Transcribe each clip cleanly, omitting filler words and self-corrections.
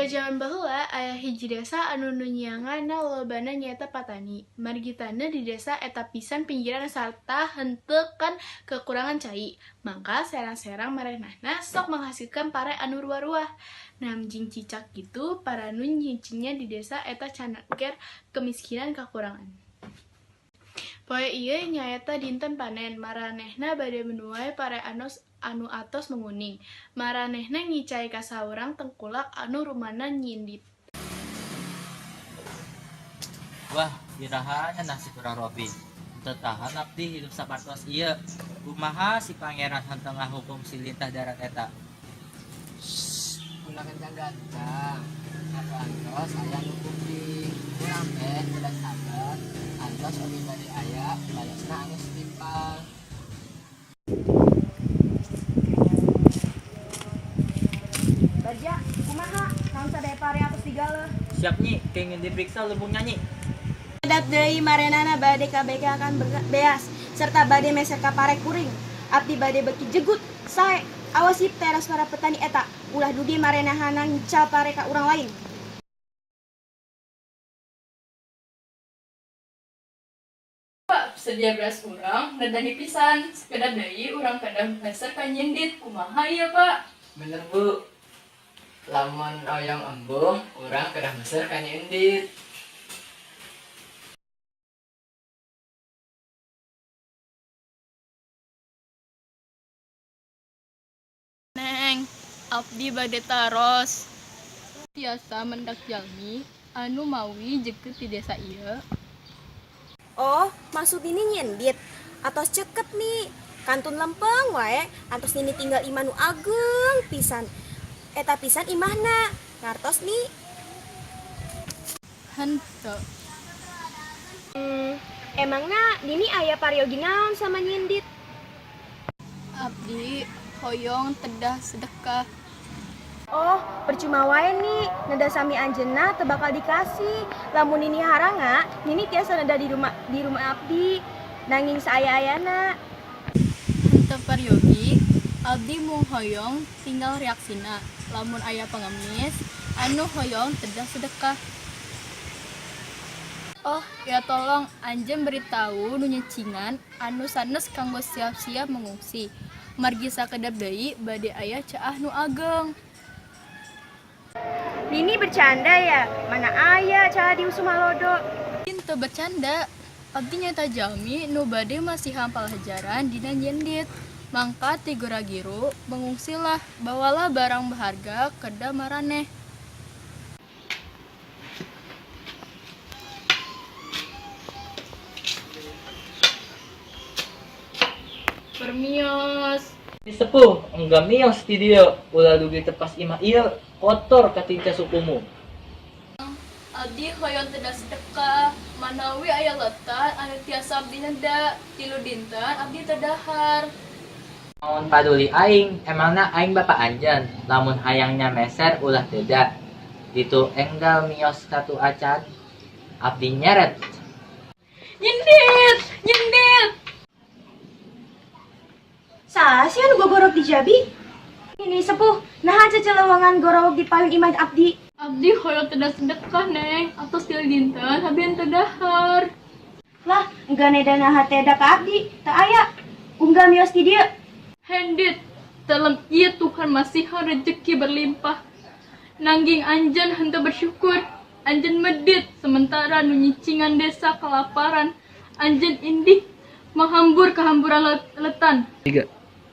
Pada zaman baheula aya hiji desa anu nunyianganna lolobana nyaeta Patani. Margitana di desa eta pisan pinggiran sarta henteu kan kekurangan cai. Mangka serang-serang marenahna sok menghasilkan pare anu ruah-ruah. Namjing cicak gitu para nu nyicingnya di desa eta canaker kemiskinan kakurangan. Poe ieu nyaeta dinten panen, maranehna bade menuai pare anu atos menguning. Maranehna ngicai ka saurang tengkulak anu rumana nyindit. Wah, irahan nasib urang Robi. Teu tahan abdi hidup sapartos ieu. Kumaha si pangeran henteu ngahukum si lintah darat eta? Ulah kencang-gancang. Atu antos aya nu kuping. Urang teh udah sabar. Antos oge bade aya balesna anu setimpal. Baja, kumaha? Naon sadaya pare atos digale? Siap nyi, kengin diperiksa lubung nyanyi. Edat deui marenana bade KBK akan beas serta bade meser ka pare kuring. Abdi bade beki jegut sae awasi teras para petani eta. Ulah dudi marenahana ngical pare ka urang lain. Pak, sedia beras urang, nedani pisan. Sekedar deui urang kadang meser ka nyindit. Kumaha ieu, Pak? Bener Bu. Lamun oyong embung, urang kedah meser ka nyindit. Neng, abdi bade taros. Tiasa mendak jalmi anu mawi jeukeut di desa ieu. Oh, maksud ini nyendit. Atos ceket nih. Kantun lempeng wae, antos nini tinggal imah nu ageng pisan. Eta pisan imahna. Ngartos nih. Henteu. Emangna Nini aya pariogi naon sama nyindit? Abdi hoyong tedah sedekah. Oh, percuma wae nih, neda sami anjeunna teu bakal dikasih. Lamun Nini haranga, Nini tiasa neda di rumah abdi. Nanging saaya-ayana. Henteu paryogi, abdi mung hoyong tinggal reaksina. Lamun aya pengemis, anu hoyong tedah sedekah. Oh, ya tolong anjeun beritahu nu nyecingan anu sanes kanggo siap-siap mengungsi. Margi sakedap deui bade aya caah nu ageng. Nini bercanda ya? Mana aya cara di Usumalodo? Teu bercanda. Abdi nyaeta jalmi nu bade masih hampal hajaran dina nyendit. Mangka ti Goragiru mengungsilah, bawalah barang berharga kedah maraneh. Permios. Disepuh, enggak mios di dieu. Ulah dugi tepas imah ieu, kotor katinca sukumu. Abdi hoyong tedah sedekah, manawi aya letat anu tiasa abdi neda. Tilu dinten abdi tedahar. Naon paduli aing, emangna aing bapak anjeun. Lamun hayangnya meser ulah teda. Ditu enggal mios katu acan. Abdi nyeret. Nyendit, nyendit. Saha sih anu gogorok di Jabi? Ini sepuh, nahan cecelewangan gorowok di payung imah abdi. Abdi hoyong tedah sedekah, Neng. Atos tilu dinten abdi tedahar. Lah, enggak neda naha teda ka abdi, teu aya. Unggal mios di dieu. Hendit, dalam ieu Tuhan masihan rezeki berlimpah. Nangging anjeun henteu bersyukur. Anjeun medit sementara nu nyicingan desa kelaparan. Anjeun indik menghambur kehamburan letan. 3.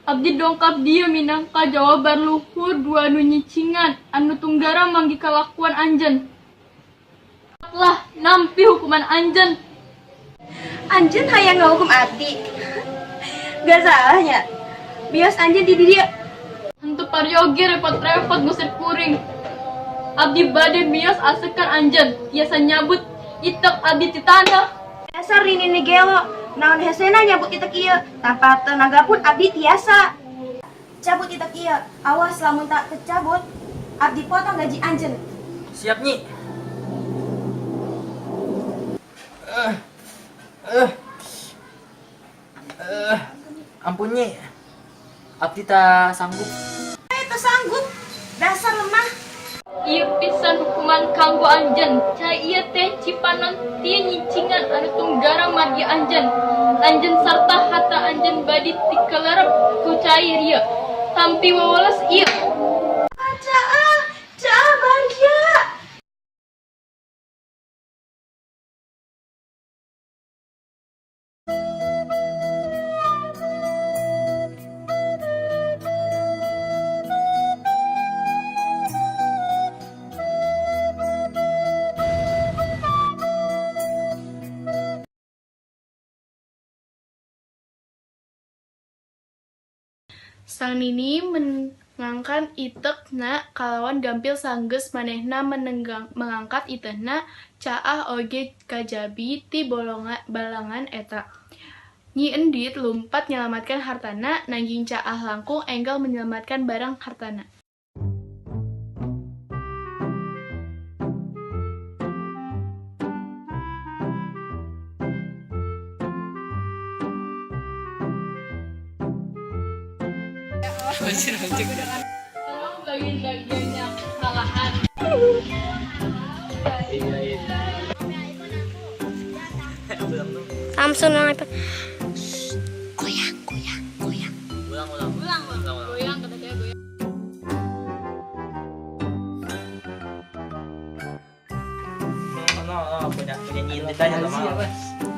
Abdi dongkap dieu minangka jawaban luhur dua nu nyicingan anu tunggara manggi kalakuan anjeun. Lah nampi hukuman anjeun. Anjeun hayang ngahukum abdi. Gak salahnya. Bios anjeun di dieu. Henteu paryogi repot-repot ngusir kuring. Abdi bade bios asekan anjeun, tiasa nyabut itek abdi ti tanah. Dasar Nini gelo, naon hesena nyabut itek ieu, tanpa tenaga pun abdi tiasa. Cabut itek ieu, awas lamun tak tercabut, abdi potong gaji anjeun. Siap nyi. Ampun nyi. Abdi tak sanggup. Teu sanggup, dasar lemah. Ieu pisan hukuman kanggo anjeun. Ca ieu teh cipanon tia nyicingan anu tunggarang margi anjeun. Anjeun sarta hata anjeun badi tikelerep ku cai ieu. Tampi wawales ieu. Caa Bagja. Sang Nini mengangkat itekna kalawan gampil sanggeus manehna mengangkat itehna Caah oge kajabi ti balangan eta. Nyi Endit lumpat nyelamatkan hartana, nanging Caah langkung enggal menyelamatkan barang hartana. Bagian-bagiannya kesalahan. Samsung yang iPad. Ulang. Goyang kata saya goyang. No, punya nyindir aja sama.